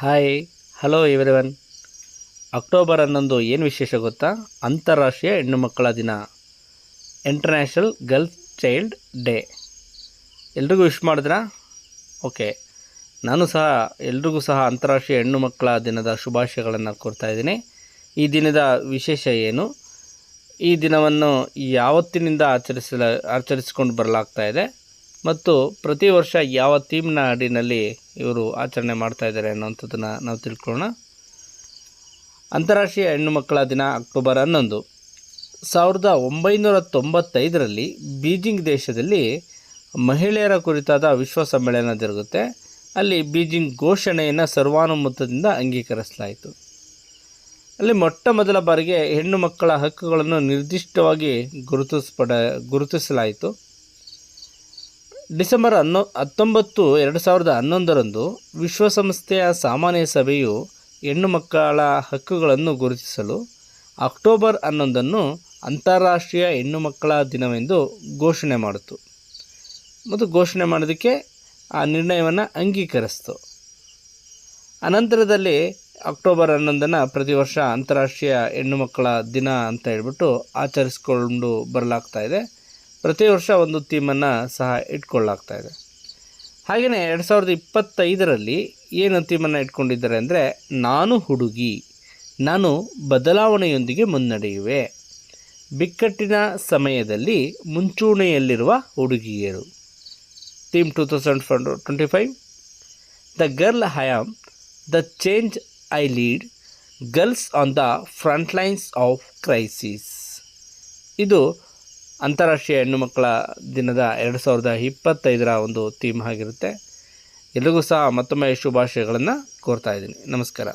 Hi hello everyone. October 11 ಏನು ವಿಶೇಷ ಗೊತ್ತಾ? ಅಂತಾರಾಷ್ಟ್ರೀಯ ಹೆಣ್ಣು ಮಕ್ಕಳ ದಿನ, ಇಂಟರ್ನ್ಯಾಷನಲ್ ಗರ್ಲ್ಸ್ ಚೈಲ್ಡ್ ಡೇ. ಎಲ್ರಿಗೂ ವಿಶ್ ಮಾಡಿದ್ರಾ? ಓಕೆ, ನಾನು ಸಹ ಎಲ್ರಿಗೂ ಸಹ ಅಂತಾರಾಷ್ಟ್ರೀಯ ಹೆಣ್ಣು ಮಕ್ಕಳ ದಿನದ ಶುಭಾಶಯಗಳನ್ನು ಕೋರ್ತಾ ಇದ್ದೀನಿ. ಈ ದಿನದ ವಿಶೇಷ ಏನು, ಈ ದಿನವನ್ನು ಯಾವತ್ತಿನಿಂದ ಆಚರಿಸಿಕೊಂಡು ಬರಲಾಗ್ತಾ ಇದೆ ಮತ್ತು ಪ್ರತಿ ವರ್ಷ ಯಾವ ಥೀಮ್ನ ಅಡಿನಲ್ಲಿ ಇವರು ಆಚರಣೆ ಮಾಡ್ತಾ ಇದ್ದಾರೆ ಅನ್ನೋಂಥದ್ದನ್ನು ನಾವು ತಿಳ್ಕೊಳ್ಳೋಣ. ಅಂತಾರಾಷ್ಟ್ರೀಯ ಹೆಣ್ಣು ಮಕ್ಕಳ ದಿನ ಅಕ್ಟೋಬರ್ 11 1995ರಲ್ಲಿ ಬೀಜಿಂಗ್ ದೇಶದಲ್ಲಿ ಮಹಿಳೆಯರ ಕುರಿತಾದ ವಿಶ್ವ ಸಮ್ಮೇಳನ ಜರುಗುತ್ತೆ. ಅಲ್ಲಿ ಬೀಜಿಂಗ್ ಘೋಷಣೆಯನ್ನು ಸರ್ವಾನುಮತದಿಂದ ಅಂಗೀಕರಿಸಲಾಯಿತು. ಅಲ್ಲಿ ಮೊಟ್ಟ ಮೊದಲ ಬಾರಿಗೆ ಹೆಣ್ಣು ಮಕ್ಕಳ ಹಕ್ಕುಗಳನ್ನು ನಿರ್ದಿಷ್ಟವಾಗಿ ಗುರುತಿಸಲಾಯಿತು. ಡಿಸೆಂಬರ್ 19, 2011ರಂದು ವಿಶ್ವಸಂಸ್ಥೆಯ ಸಾಮಾನ್ಯ ಸಭೆಯು ಹೆಣ್ಣು ಮಕ್ಕಳ ಹಕ್ಕುಗಳನ್ನು ಗುರುತಿಸಲು ಅಕ್ಟೋಬರ್ 11ನ್ನು ಅಂತಾರಾಷ್ಟ್ರೀಯ ಹೆಣ್ಣು ಮಕ್ಕಳ ದಿನವೆಂದು ಘೋಷಣೆ ಮಾಡಿತು ಮತ್ತು ಘೋಷಣೆ ಮಾಡೋದಕ್ಕೆ ಆ ನಿರ್ಣಯವನ್ನು ಅಂಗೀಕರಿಸಿತು. ಅನಂತರದಲ್ಲಿ ಅಕ್ಟೋಬರ್ 11ನ್ನು ಪ್ರತಿ ವರ್ಷ ಅಂತಾರಾಷ್ಟ್ರೀಯ ಹೆಣ್ಣು ಮಕ್ಕಳ ದಿನ ಅಂತ ಹೇಳ್ಬಿಟ್ಟು ಆಚರಿಸ್ಕೊಂಡು ಬರಲಾಗ್ತಾ ಇದೆ. ಪ್ರತಿ ವರ್ಷ ಒಂದು ಥೀಮನ್ನು ಸಹ ಇಟ್ಕೊಳ್ಳಾಗ್ತಾ ಇದೆ. ಹಾಗೆಯೇ 2025ರಲ್ಲಿ ಏನು ಥೀಮನ್ನು ಇಟ್ಕೊಂಡಿದ್ದಾರೆ ಅಂದರೆ, ನಾನು ಹುಡುಗಿ, ನಾನು ಬದಲಾವಣೆಯೊಂದಿಗೆ ಮುನ್ನಡೆಯುವೆ. ಬಿಕ್ಕಟ್ಟಿನ ಸಮಯದಲ್ಲಿ ಮುಂಚೂಣಿಯಲ್ಲಿರುವ ಹುಡುಗಿಯರು. Theme 2025, the girl I am, the change I lead, girls on the front lines of crisis. ಇದು ಅಂತಾರಾಷ್ಟ್ರೀಯ ಹೆಣ್ಣು ಮಕ್ಕಳ ದಿನದ 2025ರ ಒಂದು ಥೀಮ್ ಆಗಿರುತ್ತೆ. ಎಲ್ರಿಗೂ ಸಹ ಮತ್ತೊಮ್ಮೆ ಶುಭಾಶಯಗಳನ್ನು ಕೋರ್ತಾ ಇದ್ದೀನಿ. ನಮಸ್ಕಾರ.